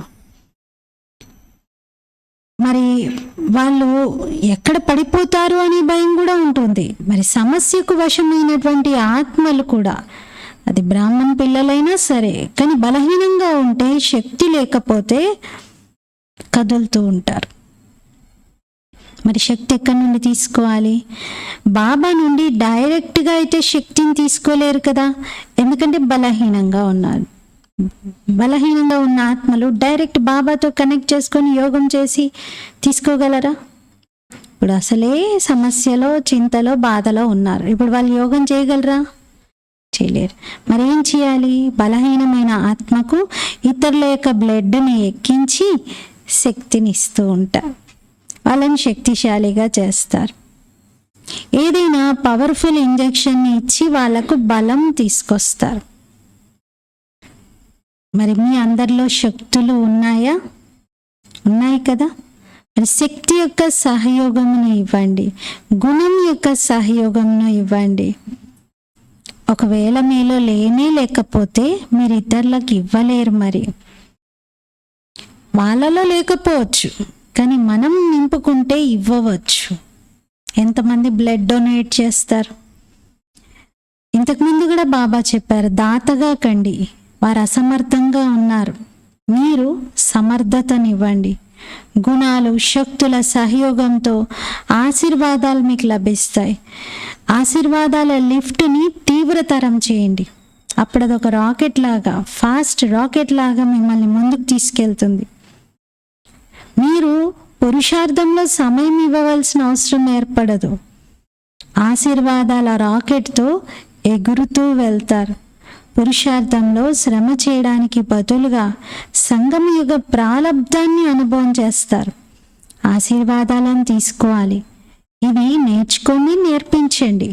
A: మరి వాళ్ళు ఎక్కడ పడిపోతారు అనే భయం కూడా ఉంటుంది. మరి సమస్యకు వశమైనటువంటి ఆత్మలు కూడా, అది బ్రాహ్మణ పిల్లలైనా సరే, కానీ బలహీనంగా ఉంటే, శక్తి లేకపోతే కదులుతూ ఉంటారు. మరి శక్తి ఎక్కడి నుండి తీసుకోవాలి? బాబా నుండి డైరెక్ట్గా అయితే శక్తిని తీసుకోలేరు కదా, ఎందుకంటే బలహీనంగా ఉన్నారు. బలహీనంగా ఉన్న ఆత్మలు డైరెక్ట్ బాబాతో కనెక్ట్ చేసుకొని యోగం చేసి తీసుకోగలరా? ఇప్పుడు అసలే సమస్యలో, చింతలో, బాధలో ఉన్నారు. ఇప్పుడు వాళ్ళు యోగం చేయగలరా? చేయలేరు. మరి ఏం చేయాలి? బలహీనమైన ఆత్మకు ఇతరుల యొక్క బ్లడ్ని ఎక్కించి శక్తిని ఇస్తూ ఉంటారు, వాళ్ళని శక్తిశాలిగా చేస్తారు. ఏదైనా పవర్ఫుల్ ఇంజెక్షన్ని ఇచ్చి వాళ్ళకు బలం తీసుకొస్తారు. మరి మీ అందరిలో శక్తులు ఉన్నాయా? ఉన్నాయి కదా. మరి శక్తి యొక్క సహయోగమును ఇవ్వండి, గుణం యొక్క సహయోగమును ఇవ్వండి. ఒకవేళ మీలో లేకపోతే మీరు ఇతరులకు ఇవ్వలేరు. మరి వాళ్ళలో లేకపోవచ్చు, కానీ మనం నింపుకుంటే ఇవ్వవచ్చు. ఎంతమంది బ్లడ్ డొనేట్ చేస్తారు? ఇంతకుముందు కూడా బాబా చెప్పారు, దాతగా కండి. వారు అసమర్థంగా ఉన్నారు, మీరు సమర్థతనివ్వండి. గుణాలు, శక్తుల సహయోగంతో ఆశీర్వాదాలు మీకు లభిస్తాయి. ఆశీర్వాదాల లిఫ్ట్ని తీవ్రతరం చేయండి. అప్పుడు అదొక రాకెట్ లాగా, ఫాస్ట్ రాకెట్ లాగా మిమ్మల్ని ముందుకు తీసుకెళ్తుంది. మీరు పురుషార్థంలో సమయం ఇవ్వవలసిన అవసరం ఏర్పడదు. ఆశీర్వాదాల రాకెట్తో ఎగురుతూ వెళ్తారు. పురుషార్థంలో శ్రమ చేయడానికి బదులుగా సంగమయుగ ప్రాలబ్ధాన్ని అనుభవం చేస్తారు. ఆశీర్వాదాలను తీసుకోవాలి. ఇవి నేర్చుకొని నేర్పించండి.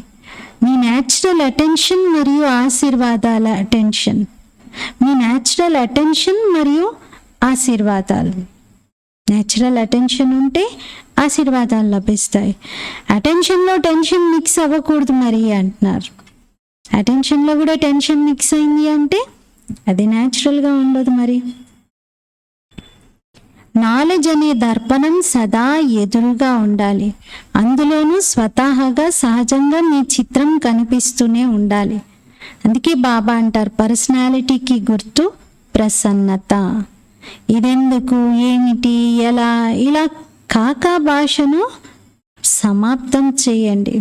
A: మీ న్యాచురల్ అటెన్షన్ మరియు ఆశీర్వాదాల అటెన్షన్, మీ న్యాచురల్ అటెన్షన్ మరియు ఆశీర్వాదాలు. న్యాచురల్ అటెన్షన్ ఉంటే ఆశీర్వాదాలు లభిస్తాయి. అటెన్షన్లో టెన్షన్ మిక్స్ అవ్వకూడదు మరి అంటున్నారు. అటెన్షన్లో కూడా టెన్షన్ మిక్స్ అయింది అంటే అది న్యాచురల్గా ఉండదు మరి. నాలెడ్జ్ అనే దర్పణం సదా ఎదురుగా ఉండాలి. అందులోనూ స్వతహాగా సహజంగా మీ చిత్రం కనిపిస్తూనే ఉండాలి. అందుకే బాబా అంటారు, పర్సనాలిటీకి గుర్తు ప్రసన్నత. ఇదెందుకు, ఏమిటి, ఎలా, ఇలా కాకా భాషను సమాప్తం చేయండి.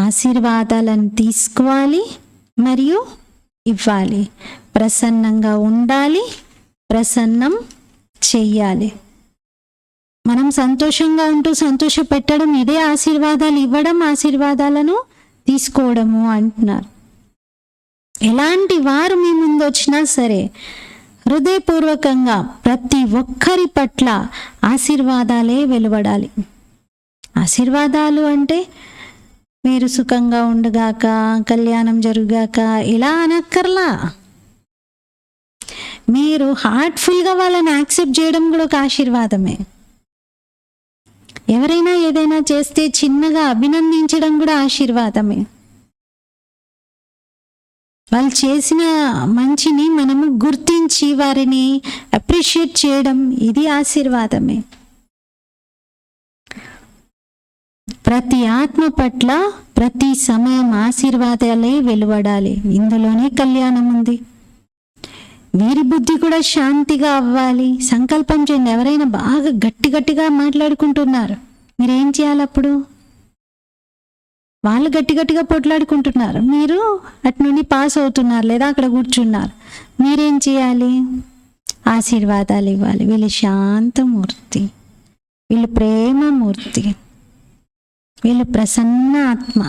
A: ఆశీర్వాదాలను తీసుకోవాలి మరియు ఇవ్వాలి. ప్రసన్నంగా ఉండాలి, ప్రసన్నం చెయ్యాలి. మనం సంతోషంగా ఉంటూ సంతోష పెట్టడం, ఇదే ఆశీర్వాదాలు ఇవ్వడం, ఆశీర్వాదాలను తీసుకోవడము అంటున్నారు. ఎలాంటి వారు మీ ముందు వచ్చినా సరే హృదయపూర్వకంగా ప్రతి ఒక్కరి పట్ల ఆశీర్వాదాలే వెలువడాలి. ఆశీర్వాదాలు అంటే మీరు సుఖంగా ఉండగాక, కళ్యాణం జరుగాక ఇలా అనక్కర్లా. మీరు హార్ట్ఫుల్గా వాళ్ళని యాక్సెప్ట్ చేయడం కూడా ఒక ఆశీర్వాదమే. ఎవరైనా ఏదైనా చేస్తే చిన్నగా అభినందించడం కూడా ఆశీర్వాదమే. వాళ్ళు చేసిన మంచిని మనము గుర్తించి వారిని అప్రిషియేట్ చేయడం, ఇది ఆశీర్వాదమే. ప్రతి ఆత్మ పట్ల ప్రతి సమయం ఆశీర్వాదాలే వెలువడాలి. ఇందులోనే కళ్యాణం ఉంది. వీరి బుద్ధి కూడా శాంతిగా అవ్వాలి. సంకల్పం చేయండి. ఎవరైనా బాగా గట్టిగా మాట్లాడుకుంటున్నారు, మీరేం చేయాలి అప్పుడు? వాళ్ళు గట్టిగా పొట్లాడుకుంటున్నారు, మీరు అటు నుండి పాస్ అవుతున్నారు లేదా అక్కడ కూర్చున్నారు, మీరేం చేయాలి? ఆశీర్వాదాలు ఇవ్వాలి. వీళ్ళు శాంతమూర్తి, వీళ్ళు ప్రేమమూర్తి, వీళ్ళు ప్రసన్న ఆత్మ,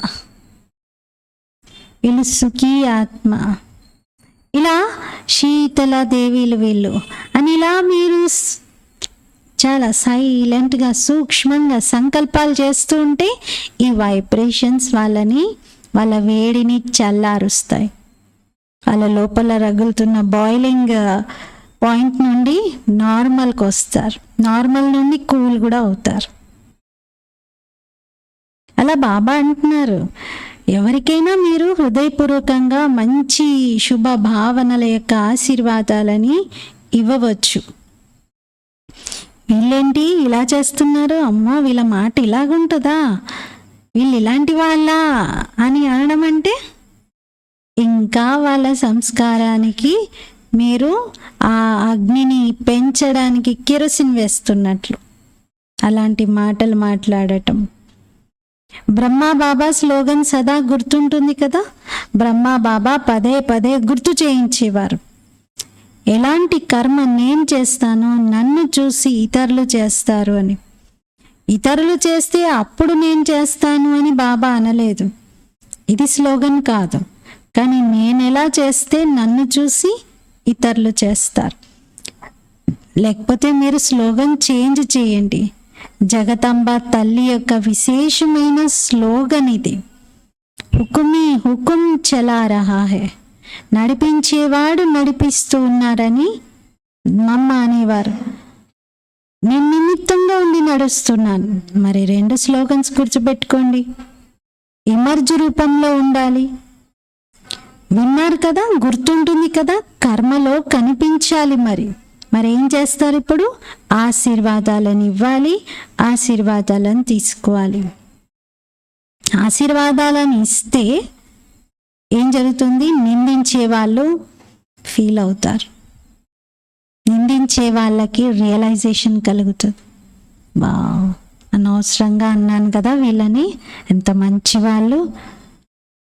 A: వీళ్ళు సుఖీ ఆత్మ, ఇలా శీతల దేవీలు వీళ్ళు అని ఇలా మీరు చాలా సైలెంట్గా సూక్ష్మంగా సంకల్పాలు చేస్తూ ఉంటే ఈ వైబ్రేషన్స్ వాళ్ళ వేడిని చల్లారుస్తాయి. వాళ్ళ లోపల రగులుతున్న బాయిలింగ్ పాయింట్ నుండి నార్మల్కి వస్తారు, నార్మల్ నుండి కూల్ కూడా అవుతారు. అలా బాబా అంటున్నారు, ఎవరికైనా మీరు హృదయపూర్వకంగా మంచి శుభ భావనల యొక్క ఆశీర్వాదాలని ఇవ్వవచ్చు. వీళ్ళేంటి ఇలా చేస్తున్నారు, అమ్మో వీళ్ళ మాట ఇలాగుంటుందా, వీళ్ళు ఇలాంటి వాళ్ళ అని అనడం అంటే ఇంకా వాళ్ళ సంస్కారానికి మీరు ఆ అగ్నిని పెంచడానికి కిరోసిన్ వేస్తున్నట్లు అలాంటి మాటలు మాట్లాడటం. బ్రహ్మా బాబా స్లోగన్ సదా గుర్తుంటుంది కదా. బ్రహ్మా బాబా పదే గుర్తు చేయించేవారు, ఎలాంటి కర్మ నేను చేస్తానో నన్ను చూసి ఇతరులు చేస్తారు అని. ఇతరులు చేస్తే అప్పుడు నేను చేస్తాను అని బాబా అనలేదు, ఇది స్లోగన్ కాదు. కానీ నేను ఎలా చేస్తే నన్ను చూసి ఇతరులు చేస్తారు. లేకపోతే మీరు స్లోగన్ చేంజ్ చేయండి. జగదంబ తల్లి యొక్క విశేషమైన స్లోగన్ ఇది, హుకుం చలా రహా హై, నడిపించేవాడు నడిపిస్తూ ఉన్నారని మమ్మ అనేవారు. నేను నిమిత్తంగా ఉండి నడుస్తున్నాను. మరి 2 స్లోగన్స్ గుర్తుపెట్టుకోండి. ఎమర్జ్ రూపంలో ఉండాలి, విన్నారు కదా, గుర్తుంటుంది కదా, కర్మలో కనిపించాలి. మరి ఏం చేస్తారు ఇప్పుడు? ఆశీర్వాదాలను ఇవ్వాలి, ఆశీర్వాదాలను తీసుకోవాలి. ఆశీర్వాదాలను ఇస్తే ఏం జరుగుతుంది? నిందించే వాళ్ళు ఫీల్ అవుతారు, నిందించే వాళ్ళకి రియలైజేషన్ కలుగుతుంది. అనవసరంగా అన్నాను కదా వీళ్ళని, ఎంత మంచి వాళ్ళు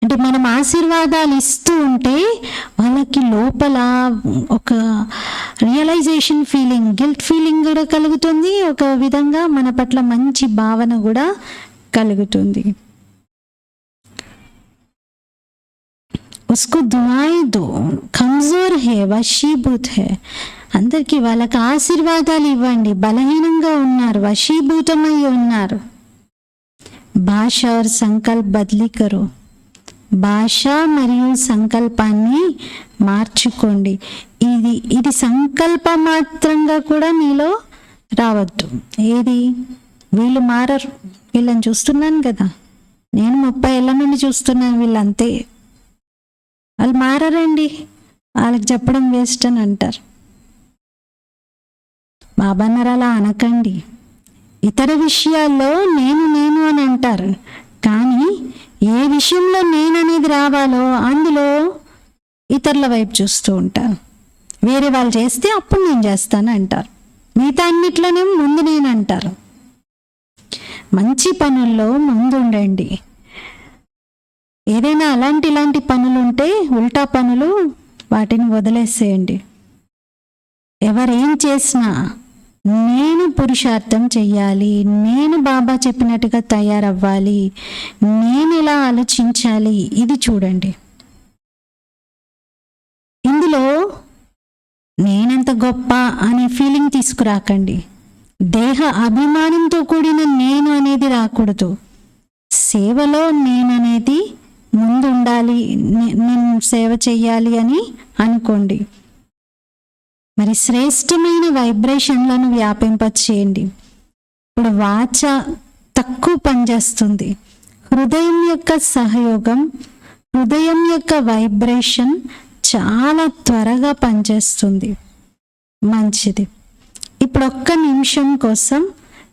A: అంటే. మనం ఆశీర్వాదాలు ఇస్తూ ఉంటే వాళ్ళకి లోపల ఒక రియలైజేషన్ ఫీలింగ్, గిల్ట్ ఫీలింగ్ కూడా కలుగుతుంది. ఒక విధంగా మన పట్ల మంచి భావన కూడా కలుగుతుంది. ఉస్కు దుఆయ్ దో, కమ్జోర్ హే, వశీభూత్ హే. అందరికీ వాళ్ళకి ఆశీర్వాదాలు ఇవ్వండి. బలహీనంగా ఉన్నారు, వశీభూతమై ఉన్నారు. భాష और సంకల్ప్ బదిలీ కరో. భాష మరియు సంకల్పాన్ని మార్చుకోండి. ఇది సంకల్ప మాత్రంగా కూడా మీలో రావద్దు. ఏది? వీళ్ళు మారరు, వీళ్ళని చూస్తున్నాను కదా, నేను 30 ఏళ్ళ నుండి చూస్తున్నాను, వీళ్ళంతే, వాళ్ళు మారరండి, వాళ్ళకి చెప్పడం వేస్ట్ అని అంటారు. బాబా అన్నారు అలా అనకండి. ఇతర విషయాల్లో నేను నేను అని అంటారు, కానీ ఏ విషయంలో నేను అనేది రావాలో అందులో ఇతరుల వైపు చూస్తూ ఉంటారు. వేరే వాళ్ళు చేస్తే అప్పుడు నేను చేస్తాను అంటారు, మిగతా అన్నిట్లోనే ముందు నేను అంటారు. మంచి పనుల్లో ముందుండండి. ఏదైనా ఇలాంటి పనులు ఉంటే ఉల్టా పనులు వాటిని వదిలేసేయండి. ఎవరేం చేసినా నేను పురుషార్థం చెయ్యాలి, నేను బాబా చెప్పినట్టుగా తయారవ్వాలి, నేను ఇలా ఆలోచించాలి, ఇది చూడండి. ఇందులో నేనెంత గొప్ప అనే ఫీలింగ్ తీసుకురాకండి. దేహ అభిమానంతో కూడిన నేను అనేది రాకూడదు. సేవలో నేననేది ముందు ఉండాలి, నేను సేవ చెయ్యాలి అని అనుకోండి. మరి శ్రేష్టమైన వైబ్రేషన్లను వ్యాపింపచేయండి. ఇప్పుడు వాచ తక్కువ పనిచేస్తుంది. హృదయం యొక్క సహయోగం, హృదయం యొక్క వైబ్రేషన్ చాలా త్వరగా పనిచేస్తుంది. మంచిది. ఇప్పుడు ఒక్క నిమిషం కోసం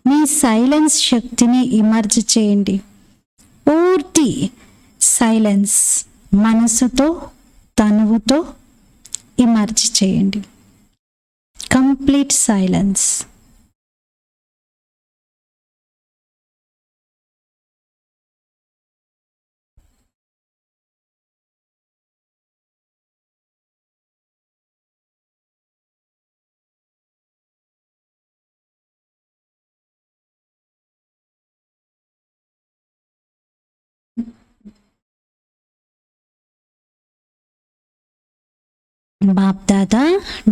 A: మీ సైలెన్స్ శక్తిని ఇమర్జ్ చేయండి. పూర్తి సైలెన్స్ మనసుతో తనువుతో ఇమర్జ్ చేయండి. Complete silence. BapDada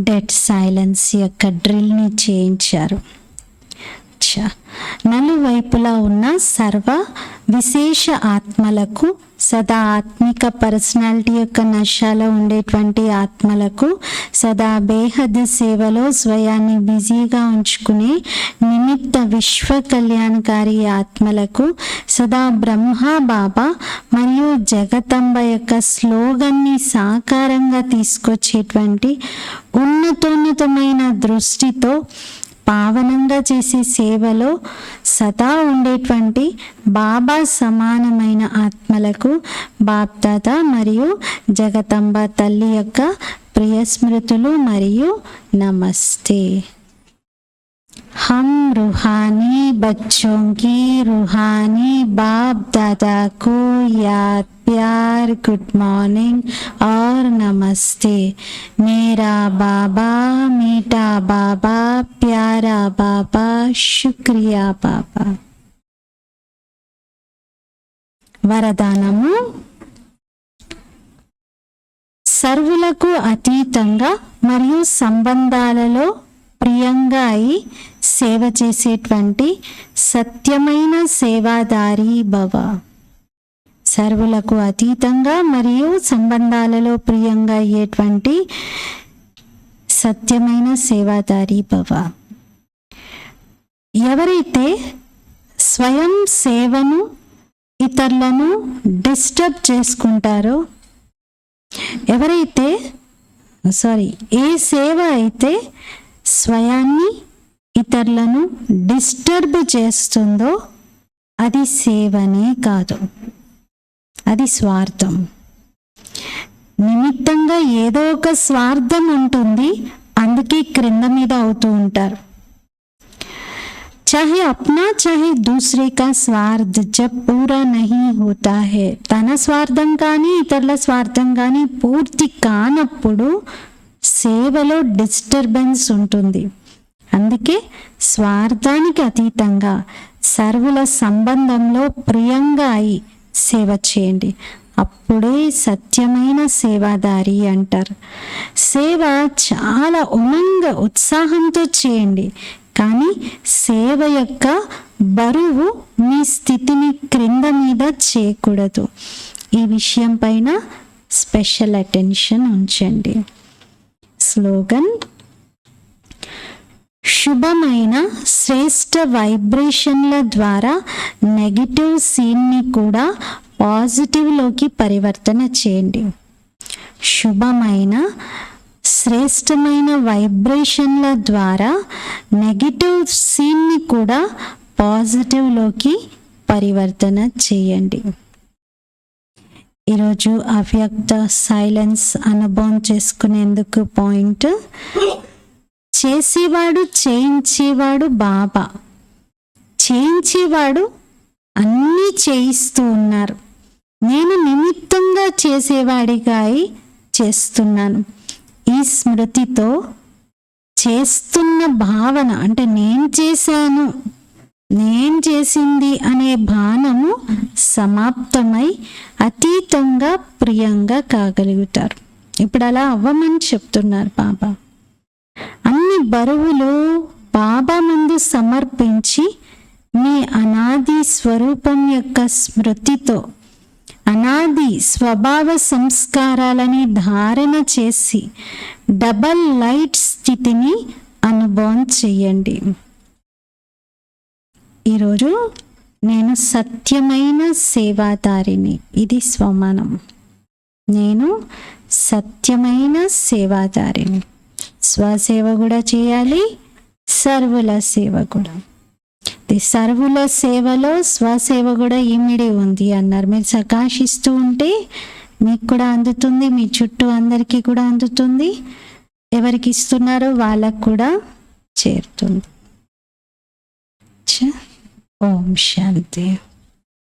A: dead silence యొక్క డ్రిల్ని చేయించారు. నలువైపులా ఉన్న సర్వ విశేష ఆత్మలకు, సదా ఆత్మిక పర్సనాలిటీ యొక్క నశాలో ఉండేటువంటి ఆత్మలకు, సదా బేహద్ సేవలో స్వయాన్ని బిజీగా ఉంచుకునే నిమిత్త విశ్వ కళ్యాణకారి ఆత్మలకు, సదా బ్రహ్మ బాబా మరియు జగతంబ యొక్క స్లోగన్ని సాకారంగా తీసుకొచ్చేటువంటి ఉన్నతోన్నతమైన దృష్టితో పావనంగా చేసే సేవలో సదా ఉండేటువంటి బాబా సమానమైన ఆత్మలకు బాప్దాదా మరియు జగతంబ తల్లి యొక్క ప్రియ స్మృతులు మరియు నమస్తే. हम रूहानी बच्चों की रूहानी बाप दादा को याद, प्यार, गुड मॉर्निंग और नमस्ते. मेरा बाबा, मीठा बाबा, प्यारा बाबा, शुक्रिया बाबा. వరదానము. సర్వులకు అతీతంగా మరియు సంబంధాలలో ప్రియంగా అయి సేవ చేసేటువంటి సత్యమైన సేవాదారి భవ. సర్వులకు అతీతంగా మరియు సంబంధాలలో ప్రియంగా అయ్యేటువంటి సత్యమైన సేవాదారి భవ. ఎవరైతే స్వయం సేవను ఇతరులను డిస్టర్బ్ చేసుకుంటారో, ఏ సేవ అయితే స్వయాన్ని ఇతరులను డిస్టర్బ్ చేస్తుందో అది సేవనే కాదు, అది స్వార్థం. నిమిత్తంగా ఏదో ఒక స్వార్థం ఉంటుంది, అందుకే క్రింద మీద అవుతూ ఉంటారు. चाहे अपना चाहे दूसरे का स्वार्थ जब पूरा नहीं होता है, తన స్వార్థం కానీ ఇతరుల స్వార్థం కానీ పూర్తి కానప్పుడు సేవలో డిస్టర్బెన్స్ ఉంటుంది. అందుకే స్వార్థానికి అతీతంగా సర్వుల సంబంధంలో ప్రియంగా అయి సేవ చేయండి. అప్పుడే సత్యమైన సేవాదారి అంటారు. సేవ చాలా ఉత్సాహంతో చేయండి, కానీ సేవ యొక్క బరువు మీ స్థితిని క్రింద మీద చేయకూడదు. ఈ విషయం పైన స్పెషల్ అటెన్షన్ ఉంచండి. స్లోగన్: శుభమైన శ్రేష్ట వైబ్రేషన్ల ద్వారా నెగిటివ్ సీన్ని కూడా పాజిటివ్లోకి పరివర్తన చేయండి. శుభమైన శ్రేష్టమైన వైబ్రేషన్ల ద్వారా నెగిటివ్ సీన్ని కూడా పాజిటివ్లోకి పరివర్తన చేయండి. ఈరోజు అవ్యక్త సైలెన్స్ అనుభవం చేసుకునేందుకు పాయింట్, చేసేవాడు చేయించేవాడు బాబా, చేయించేవాడు అన్నీ చేయిస్తూ ఉన్నారు, నేను నిమిత్తంగా చేసేవాడిగా చేస్తున్నాను. ఈ స్మృతితో చేస్తున్న భావన అంటే నేను చేశాను, నేను చేసింది అనే భావనము సమాప్తమై అతీతంగా ప్రియంగా కాగలుగుతారు. ఇప్పుడు అలా అవ్వమని చెప్తున్నారు బాబా. అన్ని బరువులు బాబా ముందు సమర్పించి మీ అనాది స్వరూపం యొక్క స్మృతితో అనాది స్వభావ సంస్కారాలని ధారణ చేసి డబల్ లైట్ స్థితిని అనుభవం చెయ్యండి. ఈరోజు నేను సత్యమైన సేవాదారిని, ఇది స్వమానం. నేను సత్యమైన సేవాదారిని. స్వసేవ కూడా చేయాలి, సర్వుల సేవ కూడా. సర్వుల సేవలో స్వసేవ కూడా ఇమిడి ఉంది అన్నారు. మీరు ప్రకాశిస్తూ ఉంటే మీకు కూడా అందుతుంది, మీ చుట్టూ అందరికీ కూడా అందుతుంది, ఎవరికి ఇస్తున్నారో వాళ్ళకు కూడా చేరుతుంది. ఓం శాంతి.